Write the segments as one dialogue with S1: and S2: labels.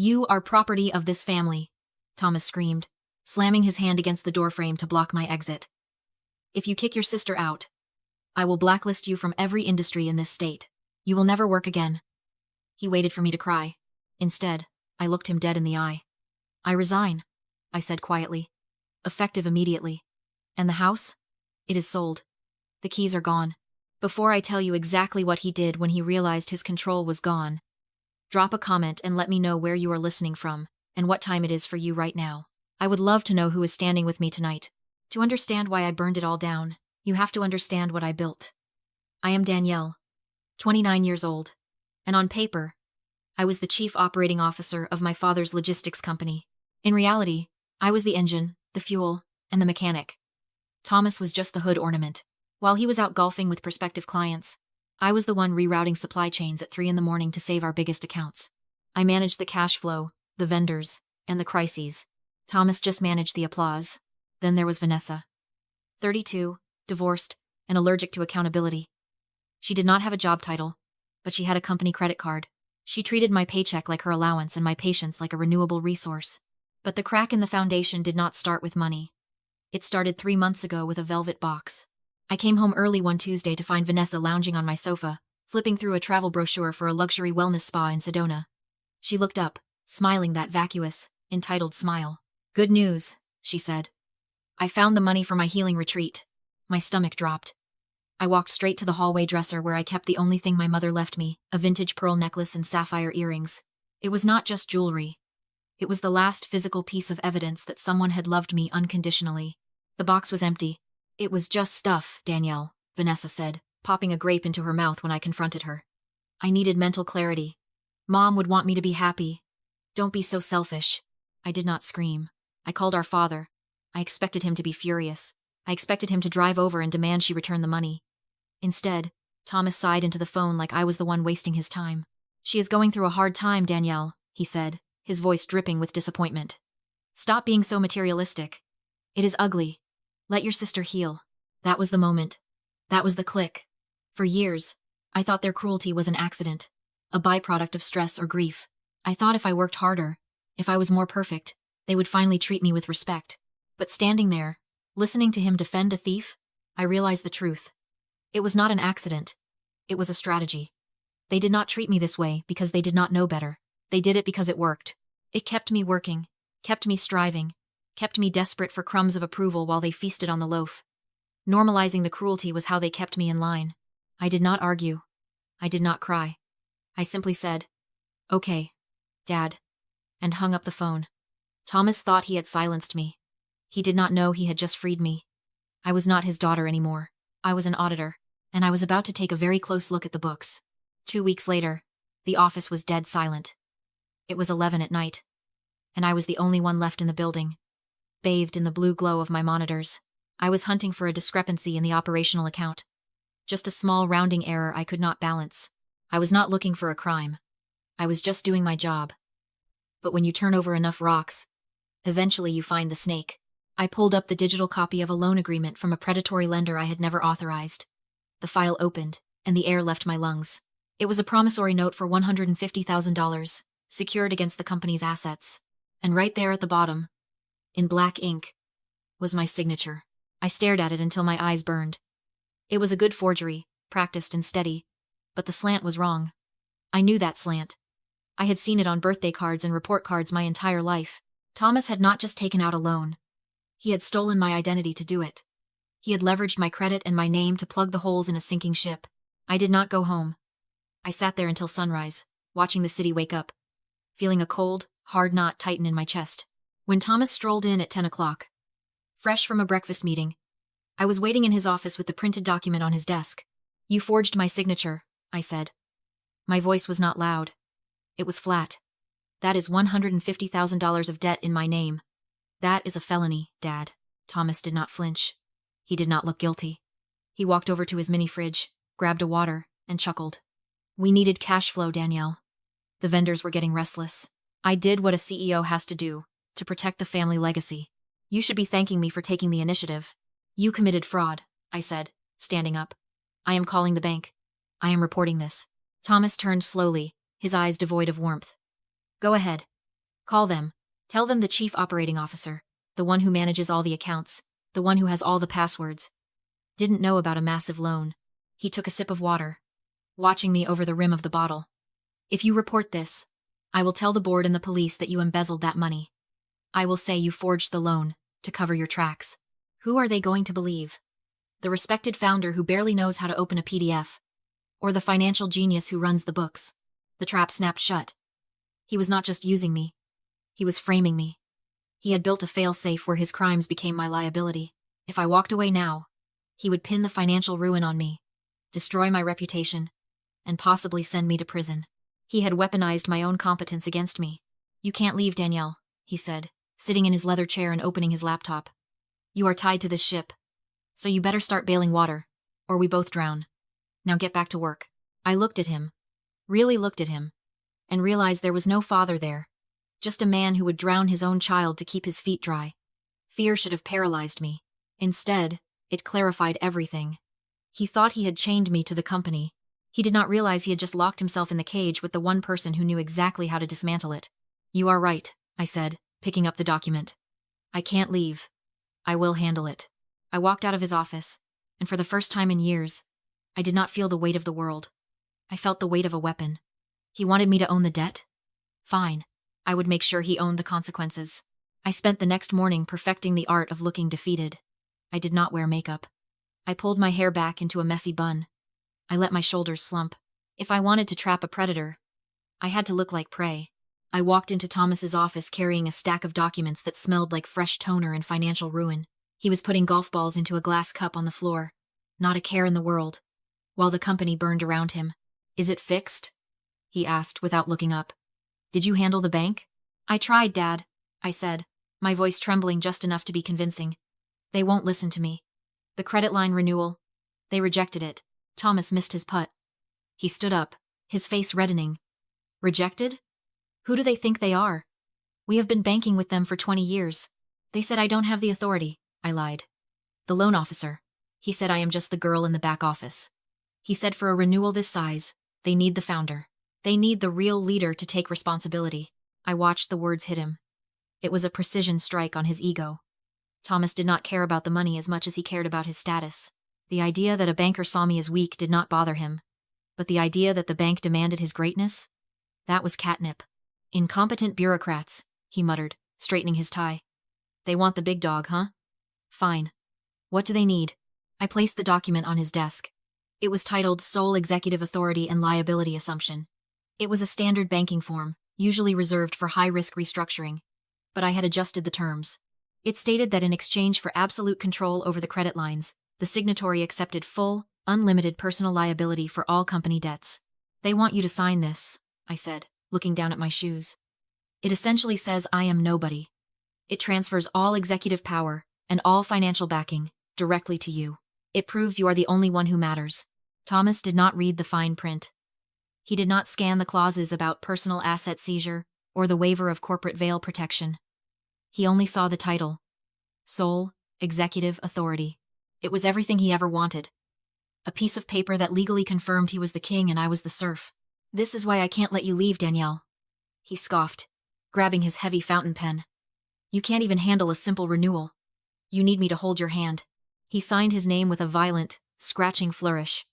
S1: You are property of this family, Thomas screamed, slamming his hand against the doorframe to block my exit. If you kick your sister out, I will blacklist you from every industry in this state. You will never work again. He waited for me to cry. Instead, I looked him dead in the eye. I resign, I said quietly. Effective immediately. And the house? It is sold. The keys are gone. Before I tell you exactly what he did when he realized his control was gone, drop a comment and let me know where you are listening from and what time it is for you right now. I would love to know who is standing with me tonight. To understand why I burned it all down, you have to understand what I built. I am Danielle, 29 years old, and on paper, I was the chief operating officer of my father's logistics company. In reality, I was the engine, the fuel, and the mechanic. Thomas was just the hood ornament. While he was out golfing with prospective clients, I was the one rerouting supply chains at 3 a.m. to save our biggest accounts. I managed the cash flow, the vendors, and the crises. Thomas just managed the applause. Then there was Vanessa. 32, divorced, and allergic to accountability. She did not have a job title, but she had a company credit card. She treated my paycheck like her allowance and my patience like a renewable resource. But the crack in the foundation did not start with money. It started 3 months ago with a velvet box. I came home early one Tuesday to find Vanessa lounging on my sofa, flipping through a travel brochure for a luxury wellness spa in Sedona. She looked up, smiling that vacuous, entitled smile. Good news, she said. I found the money for my healing retreat. My stomach dropped. I walked straight to the hallway dresser where I kept the only thing my mother left me, a vintage pearl necklace and sapphire earrings. It was not just jewelry. It was the last physical piece of evidence that someone had loved me unconditionally. The box was empty. It was just stuff, Danielle, Vanessa said, popping a grape into her mouth when I confronted her. I needed mental clarity. Mom would want me to be happy. Don't be so selfish. I did not scream. I called our father. I expected him to be furious. I expected him to drive over and demand she return the money. Instead, Thomas sighed into the phone like I was the one wasting his time. She is going through a hard time, Danielle, he said, his voice dripping with disappointment. Stop being so materialistic. It is ugly. Let your sister heal. That was the moment. That was the click. For years, I thought their cruelty was an accident, a byproduct of stress or grief. I thought if I worked harder, if I was more perfect, they would finally treat me with respect. But standing there, listening to him defend a thief, I realized the truth. It was not an accident. It was a strategy. They did not treat me this way because they did not know better. They did it because it worked. It kept me working, kept me striving, kept me desperate for crumbs of approval while they feasted on the loaf. Normalizing the cruelty was how they kept me in line. I did not argue. I did not cry. I simply said, "Okay, Dad," and hung up the phone. Thomas thought he had silenced me. He did not know he had just freed me. I was not his daughter anymore. I was an auditor, and I was about to take a very close look at the books. 2 weeks later, the office was dead silent. It was 11 at night, and I was the only one left in the building. Bathed in the blue glow of my monitors, I was hunting for a discrepancy in the operational account. Just a small rounding error I could not balance. I was not looking for a crime. I was just doing my job. But when you turn over enough rocks, eventually you find the snake. I pulled up the digital copy of a loan agreement from a predatory lender I had never authorized. The file opened, and the air left my lungs. It was a promissory note for $150,000, secured against the company's assets. And right there at the bottom, in black ink, was my signature. I stared at it until my eyes burned. It was a good forgery, practiced and steady, but the slant was wrong. I knew that slant. I had seen it on birthday cards and report cards my entire life. Thomas had not just taken out a loan. He had stolen my identity to do it. He had leveraged my credit and my name to plug the holes in a sinking ship. I did not go home. I sat there until sunrise, watching the city wake up, feeling a cold, hard knot tighten in my chest. When Thomas strolled in at 10 o'clock, fresh from a breakfast meeting, I was waiting in his office with the printed document on his desk. "You forged my signature," I said. My voice was not loud. It was flat. "That is $150,000 of debt in my name. That is a felony, Dad." Thomas did not flinch. He did not look guilty. He walked over to his mini fridge, grabbed a water, and chuckled. "We needed cash flow, Danielle. The vendors were getting restless. I did what a CEO has to do, to protect the family legacy. You should be thanking me for taking the initiative." "You committed fraud," I said, standing up. "I am calling the bank. I am reporting this." Thomas turned slowly, his eyes devoid of warmth. "Go ahead. Call them. Tell them the chief operating officer, the one who manages all the accounts, the one who has all the passwords, didn't know about a massive loan. He took a sip of water, watching me over the rim of the bottle. If you report this, I will tell the board and the police that you embezzled that money. I will say you forged the loan to cover your tracks. Who are they going to believe? The respected founder who barely knows how to open a PDF? Or the financial genius who runs the books? The trap snapped shut. He was not just using me. He was framing me. He had built a fail-safe where his crimes became my liability. If I walked away now, he would pin the financial ruin on me, destroy my reputation, and possibly send me to prison. He had weaponized my own competence against me. You can't leave, Danielle, he said, sitting in his leather chair and opening his laptop. You are tied to this ship, so you better start bailing water, or we both drown. Now get back to work. I looked at him, really looked at him, and realized there was no father there, just a man who would drown his own child to keep his feet dry. Fear should have paralyzed me. Instead, it clarified everything. He thought he had chained me to the company. He did not realize he had just locked himself in the cage with the one person who knew exactly how to dismantle it. You are right, I said, picking up the document. I can't leave. I will handle it. I walked out of his office, and for the first time in years, I did not feel the weight of the world. I felt the weight of a weapon. He wanted me to own the debt? Fine. I would make sure he owned the consequences. I spent the next morning perfecting the art of looking defeated. I did not wear makeup. I pulled my hair back into a messy bun. I let my shoulders slump. If I wanted to trap a predator, I had to look like prey. I walked into Thomas's office carrying a stack of documents that smelled like fresh toner and financial ruin. He was putting golf balls into a glass cup on the floor. Not a care in the world, while the company burned around him. Is it fixed? He asked without looking up. Did you handle the bank? I tried, Dad, I said, my voice trembling just enough to be convincing. They won't listen to me. The credit line renewal. They rejected it. Thomas missed his putt. He stood up, his face reddening. Rejected? Who do they think they are? We have been banking with them for 20 years. They said I don't have the authority, I lied. The loan officer. He said I am just the girl in the back office. He said for a renewal this size, they need the founder. They need the real leader to take responsibility. I watched the words hit him. It was a precision strike on his ego. Thomas did not care about the money as much as he cared about his status. The idea that a banker saw me as weak did not bother him. But the idea that the bank demanded his greatness? That was catnip. Incompetent bureaucrats, he muttered, straightening his tie. They want the big dog, huh? Fine. What do they need? I placed the document on his desk. It was titled Sole Executive Authority and Liability Assumption. It was a standard banking form, usually reserved for high-risk restructuring. But I had adjusted the terms. It stated that in exchange for absolute control over the credit lines, the signatory accepted full, unlimited personal liability for all company debts. They want you to sign this, I said, looking down at my shoes. It essentially says I am nobody. It transfers all executive power and all financial backing directly to you. It proves you are the only one who matters. Thomas did not read the fine print. He did not scan the clauses about personal asset seizure or the waiver of corporate veil protection. He only saw the title. Sole Executive Authority. It was everything he ever wanted. A piece of paper that legally confirmed he was the king and I was the serf. This is why I can't let you leave, Danielle. He scoffed, grabbing his heavy fountain pen. You can't even handle a simple renewal. You need me to hold your hand. He signed his name with a violent, scratching flourish.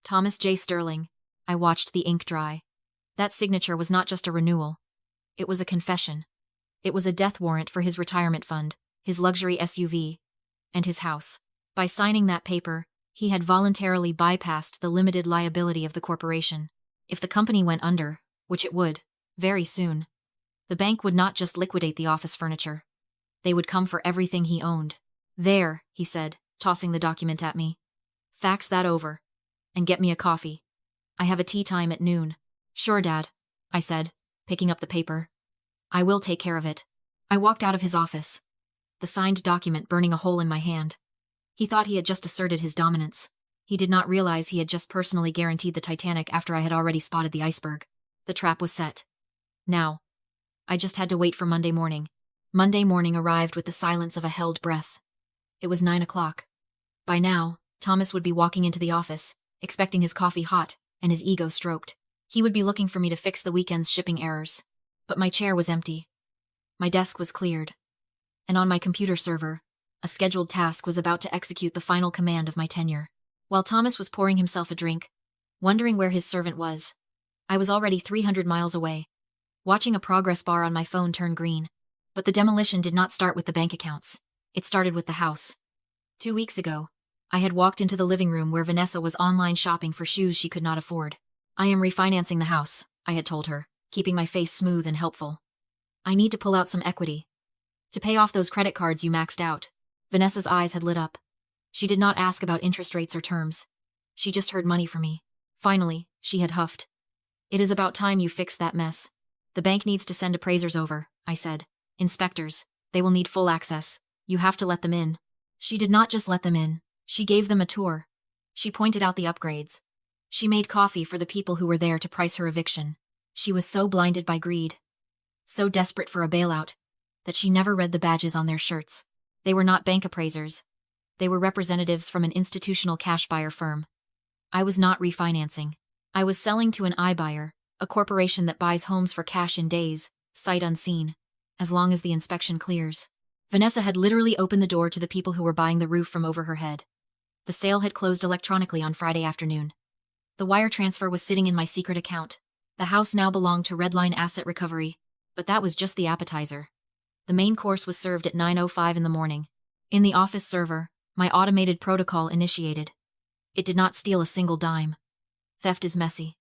S1: Thomas J. Sterling. I watched the ink dry. That signature was not just a renewal. It was a confession. It was a death warrant for his retirement fund, his luxury SUV, and his house. By signing that paper, he had voluntarily bypassed the limited liability of the corporation. If the company went under, which it would, very soon, the bank would not just liquidate the office furniture. They would come for everything he owned. There, he said, tossing the document at me. Fax that over. And get me a coffee. I have a tea time at noon. Sure, Dad, I said, picking up the paper. I will take care of it. I walked out of his office, the signed document burning a hole in my hand. He thought he had just asserted his dominance. He did not realize he had just personally guaranteed the Titanic after I had already spotted the iceberg. The trap was set. Now, I just had to wait for Monday morning. Monday morning arrived with the silence of a held breath. It was 9 o'clock. By now, Thomas would be walking into the office, expecting his coffee hot and his ego stroked. He would be looking for me to fix the weekend's shipping errors. But my chair was empty. My desk was cleared, and on my computer server, a scheduled task was about to execute the final command of my tenure. While Thomas was pouring himself a drink, wondering where his servant was, I was already 300 miles away, watching a progress bar on my phone turn green. But the demolition did not start with the bank accounts. It started with the house. 2 weeks ago, I had walked into the living room where Vanessa was online shopping for shoes she could not afford. I am refinancing the house, I had told her, keeping my face smooth and helpful. I need to pull out some equity to pay off those credit cards you maxed out. Vanessa's eyes had lit up. She did not ask about interest rates or terms. She just heard money for me. Finally, she had huffed. It is about time you fix that mess. The bank needs to send appraisers over, I said. Inspectors. They will need full access. You have to let them in. She did not just let them in. She gave them a tour. She pointed out the upgrades. She made coffee for the people who were there to price her eviction. She was so blinded by greed, so desperate for a bailout, that she never read the badges on their shirts. They were not bank appraisers. They were representatives from an institutional cash buyer firm. I was not refinancing. I was selling to an iBuyer, a corporation that buys homes for cash in days, sight unseen, as long as the inspection clears. Vanessa had literally opened the door to the people who were buying the roof from over her head. The sale had closed electronically on Friday afternoon. The wire transfer was sitting in my secret account. The house now belonged to Redline Asset Recovery, but that was just the appetizer. The main course was served at 9:05 in the morning. In the office server, my automated protocol initiated. It did not steal a single dime. Theft is messy.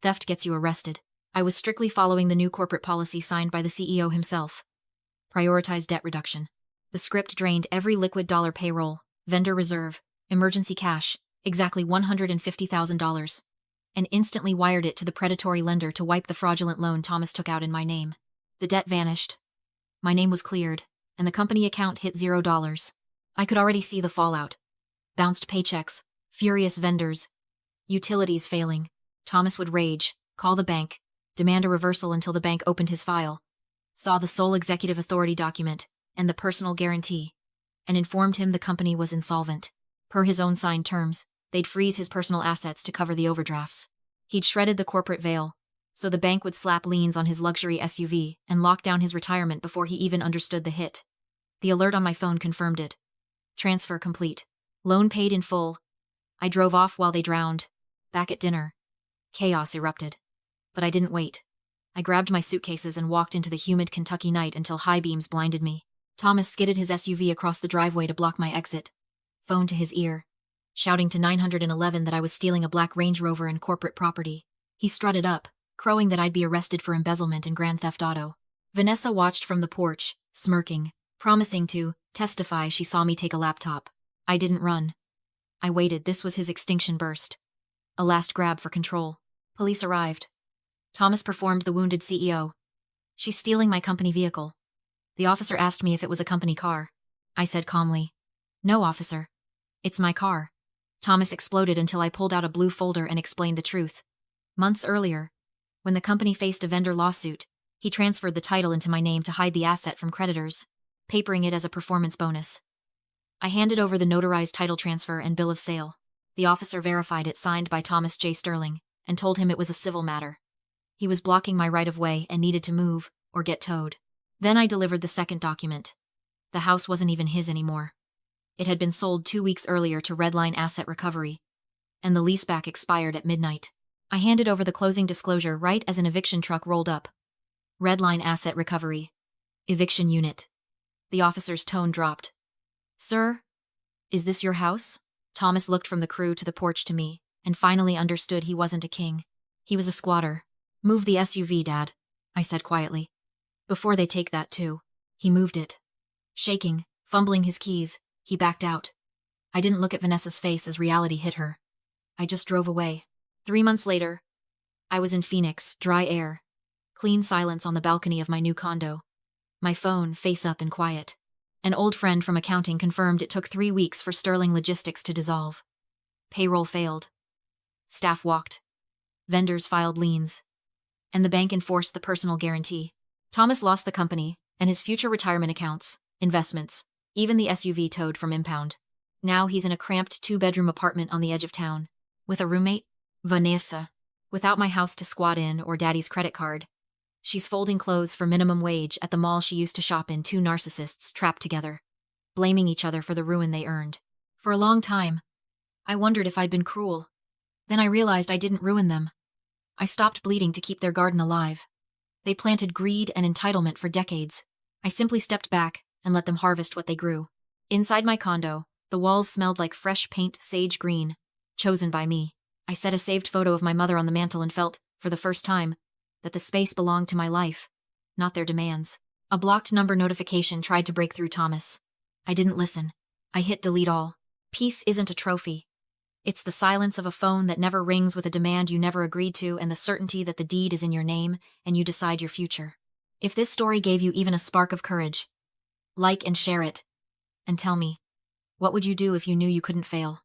S1: Theft gets you arrested. I was strictly following the new corporate policy signed by the CEO himself. Prioritize debt reduction. The script drained every liquid dollar payroll, vendor reserve, emergency cash, exactly $150,000, and instantly wired it to the predatory lender to wipe the fraudulent loan Thomas took out in my name. The debt vanished. My name was cleared, and the company account hit $0. I could already see the fallout. Bounced paychecks, furious vendors, utilities failing. Thomas would rage, call the bank, demand a reversal until the bank opened his file, saw the sole executive authority document and the personal guarantee, and informed him the company was insolvent. Per his own signed terms, they'd freeze his personal assets to cover the overdrafts. He'd shredded the corporate veil, so the bank would slap liens on his luxury SUV and lock down his retirement before he even understood the hit. The alert on my phone confirmed it. Transfer complete. Loan paid in full. I drove off while they drowned. Back at dinner, chaos erupted. But I didn't wait. I grabbed my suitcases and walked into the humid Kentucky night until high beams blinded me. Thomas skidded his SUV across the driveway to block my exit. Phone to his ear, shouting to 911 that I was stealing a black Range Rover and corporate property. He strutted up, crowing that I'd be arrested for embezzlement and grand theft auto. Vanessa watched from the porch, smirking, promising to testify she saw me take a laptop. I didn't run. I waited. This was his extinction burst. A last grab for control. Police arrived. Thomas performed the wounded CEO. She's stealing my company vehicle. The officer asked me if it was a company car. I said calmly, "No, officer. It's my car." Thomas exploded until I pulled out a blue folder and explained the truth. Months earlier, when the company faced a vendor lawsuit, he transferred the title into my name to hide the asset from creditors, papering it as a performance bonus. I handed over the notarized title transfer and bill of sale. The officer verified it, signed by Thomas J. Sterling, and told him it was a civil matter. He was blocking my right-of-way and needed to move or get towed. Then I delivered the second document. The house wasn't even his anymore. It had been sold 2 weeks earlier to Redline Asset Recovery, and the leaseback expired at midnight. I handed over the closing disclosure right as an eviction truck rolled up. Redline Asset Recovery. Eviction Unit. The officer's tone dropped. "Sir, is this your house?" Thomas looked from the crew to the porch to me, and finally understood he wasn't a king. He was a squatter. "Move the SUV, Dad," I said quietly. "Before they take that too." He moved it. Shaking, fumbling his keys, he backed out. I didn't look at Vanessa's face as reality hit her. I just drove away. 3 months later, I was in Phoenix, dry air, clean silence on the balcony of my new condo. My phone, face up and quiet. An old friend from accounting confirmed it took 3 weeks for Sterling Logistics to dissolve. Payroll failed. Staff walked. Vendors filed liens. And the bank enforced the personal guarantee. Thomas lost the company, and his future retirement accounts, investments, even the SUV towed from impound. Now he's in a cramped 2-bedroom apartment on the edge of town. With a roommate, Vanessa. Without my house to squat in or Daddy's credit card, She's folding clothes for minimum wage at the mall she used to shop in, two narcissists trapped together, blaming each other for the ruin they earned. For a long time, I wondered if I'd been cruel. Then I realized I didn't ruin them. I stopped bleeding to keep their garden alive. They planted greed and entitlement for decades. I simply stepped back and let them harvest what they grew. Inside my condo, the walls smelled like fresh paint, sage green, chosen by me. I set a saved photo of my mother on the mantel and felt, for the first time, that the space belonged to my life, not their demands. A blocked number notification tried to break through Thomas. I didn't listen. I hit delete all. Peace isn't a trophy. It's the silence of a phone that never rings with a demand you never agreed to and the certainty that the deed is in your name and you decide your future. If this story gave you even a spark of courage, like and share it, and tell me, what would you do if you knew you couldn't fail?